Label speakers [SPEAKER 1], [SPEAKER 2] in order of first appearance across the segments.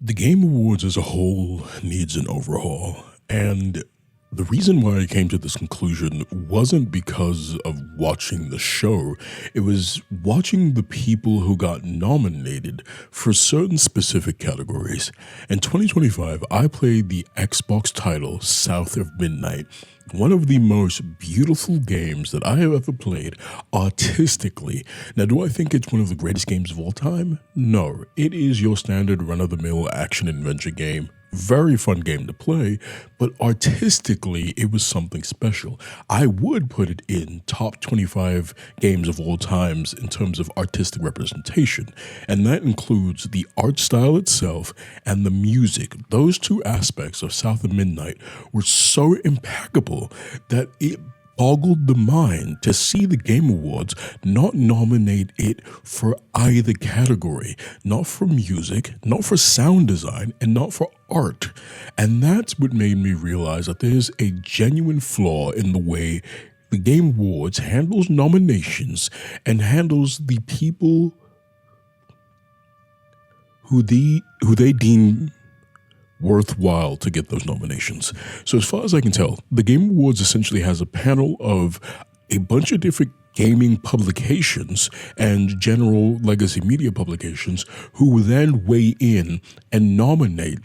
[SPEAKER 1] The Game Awards as a whole needs an overhaul. And the reason why I came to this conclusion wasn't because of watching the show, it was watching the people who got nominated for certain specific categories. In 2025, I played the Xbox title South of Midnight, one of the most beautiful games that I have ever played artistically. Now, do I think it's one of the greatest games of all time? No, it is your standard run-of-the-mill action-adventure game. Very fun game to play, but artistically, it was something special. I would put it in top 25 games of all times in terms of artistic representation, and that includes the art style itself and the music. Those two aspects of South of Midnight were so impeccable that it boggled the mind to see the Game Awards not nominate it for either category, not for music, not for sound design, and not for art. And that's what made me realize that there's a genuine flaw in the way the Game Awards handles nominations and handles the people who they deem worthwhile to get those nominations. So as far as I can tell, the Game Awards essentially has a panel of a bunch of different gaming publications and general legacy media publications who then weigh in and nominate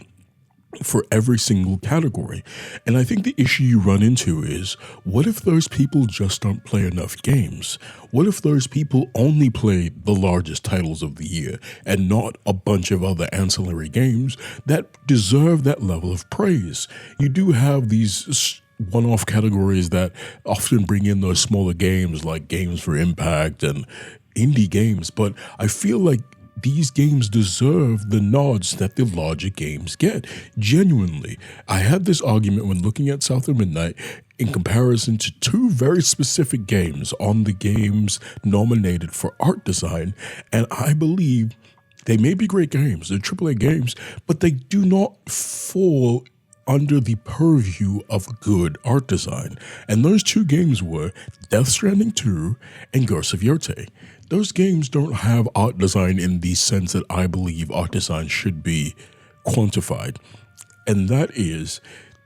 [SPEAKER 1] for every single category. And I think the issue you run into is, what if those people just don't play enough games? What if those people only play the largest titles of the year and not a bunch of other ancillary games that deserve that level of praise? You do have these one-off categories that often bring in those smaller games like Games for Impact and indie games, but I feel like these games deserve the nods that the larger games get. Genuinely, I had this argument when looking at South of Midnight in comparison to two very specific games on the games nominated for art design, and I believe they may be great games, they're AAA games, but they do not fall under the purview of good art design. And those two games were Death Stranding 2 and Ghost of Yotei. Those games don't have art design in the sense that I believe art design should be quantified. And that is,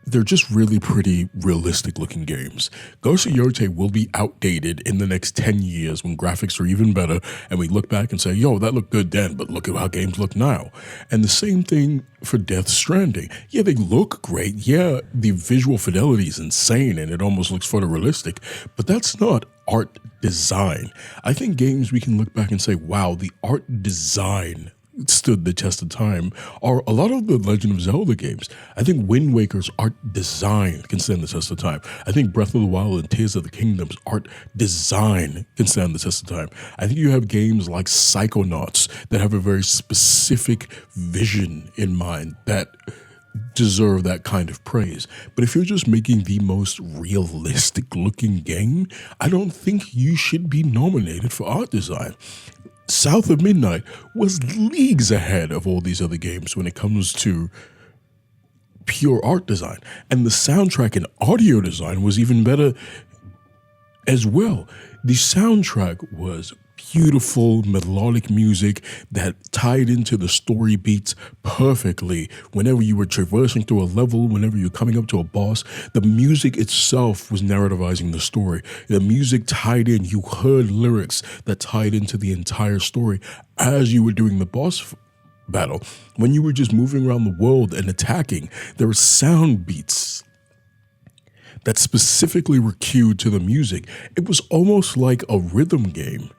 [SPEAKER 1] they're just really pretty realistic looking games. Ghost of Yotei will be outdated in the next 10 years when graphics are even better and we look back and say, yo, that looked good then, but look at how games look now. And the same thing for Death Stranding. Yeah, they look great. Yeah, the visual fidelity is insane and it almost looks photorealistic, but that's not art design. I think games we can look back and say, wow, the art design stood the test of time are a lot of the Legend of Zelda games. I think Wind Waker's art design can stand the test of time. I think Breath of the Wild and Tears of the Kingdom's art design can stand the test of time. I think you have games like Psychonauts that have a very specific vision in mind that deserve that kind of praise. But if you're just making the most realistic looking game, I don't think you should be nominated for art design. South of Midnight was leagues ahead of all these other games when it comes to pure art design. And the soundtrack and audio design was even better as well. The soundtrack was beautiful melodic music that tied into the story beats perfectly. Whenever you were traversing through a level, whenever you're coming up to a boss, the music itself was narrativizing the story. The music tied in, you heard lyrics that tied into the entire story as you were doing the boss battle. When you were just moving around the world and attacking, there were sound beats that specifically were cued to the music. It was almost like a rhythm game.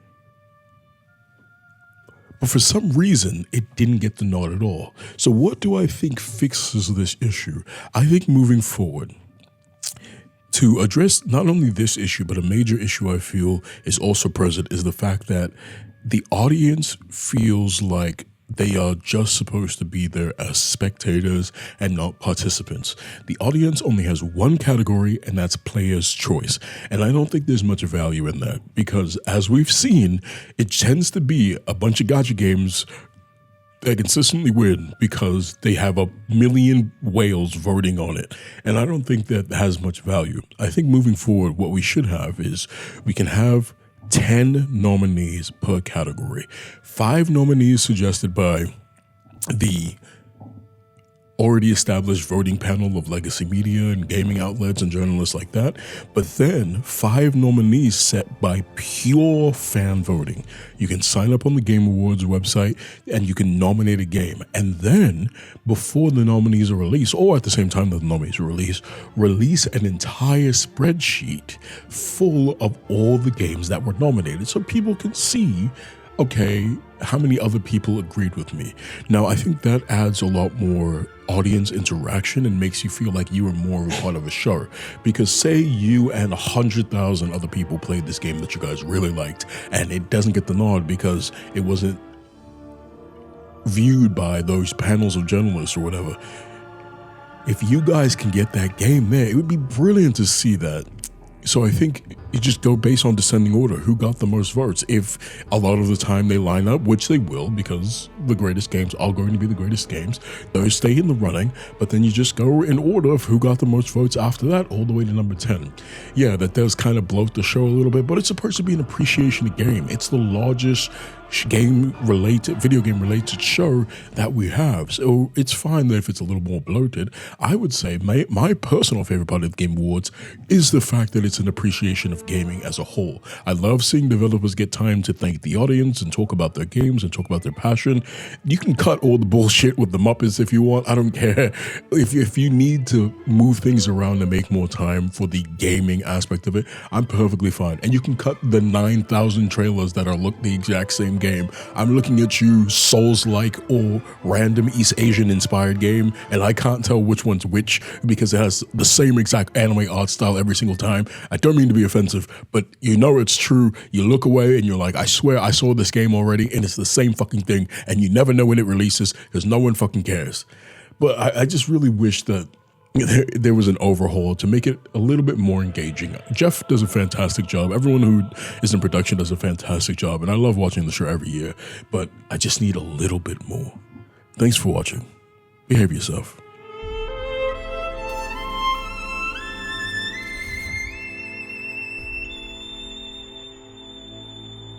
[SPEAKER 1] But for some reason, it didn't get the nod at all. So what do I think fixes this issue? I think moving forward, to address not only this issue, but a major issue I feel is also present is the fact that the audience feels like they are just supposed to be there as spectators and not participants. The audience only has one category, and that's player's choice. And I don't think there's much value in that because, as we've seen, it tends to be a bunch of gacha games that consistently win because they have a million whales voting on it. And I don't think that has much value. I think moving forward, what we should have is we can have 10 nominees per category. 5 nominees suggested by the already established voting panel of legacy media and gaming outlets and journalists like that, but then 5 nominees set by pure fan voting. You can sign up on the Game Awards website and you can nominate a game. And then before the nominees are released, or at the same time that the nominees are released, release an entire spreadsheet full of all the games that were nominated so people can see, okay, how many other people agreed with me. Now, I think that adds a lot more audience interaction and makes you feel like you are more of a part of a show. Because say you and 100,000 other people played this game that you guys really liked, and it doesn't get the nod because it wasn't viewed by those panels of journalists or whatever. If you guys can get that game there, it would be brilliant to see that. So I think you just go based on descending order, who got the most votes. If a lot of the time they line up, which they will, because the greatest games are going to be the greatest games, those stay in the running, but then you just go in order of who got the most votes after that, all the way to number 10. Yeah, that does kind of bloat the show a little bit, but it's supposed to be an appreciation of game. It's the largest video game related show that we have, so it's fine that if it's a little more bloated. I would say my personal favorite part of the Game Awards is the fact that it's an appreciation of gaming as a whole. I love seeing developers get time to thank the audience and talk about their games and talk about their passion. You can cut all the bullshit with the Muppets if you want. I don't care. If you need to move things around and make more time for the gaming aspect of it, I'm perfectly fine. And you can cut the 9,000 trailers that look the exact same game. I'm looking at you, Souls-like or random East Asian inspired game, and I can't tell which one's which because it has the same exact anime art style every single time. I don't mean to be offensive, but you know it's true. You look away and you're like, I swear I saw this game already, and it's the same fucking thing, and you never know when it releases because no one fucking cares. But I just really wish that there was an overhaul to make it a little bit more engaging. Jeff does a fantastic job. Everyone who is in production does a fantastic job, and I love watching the show every year, but I just need a little bit more. Thanks for watching. Behave yourself.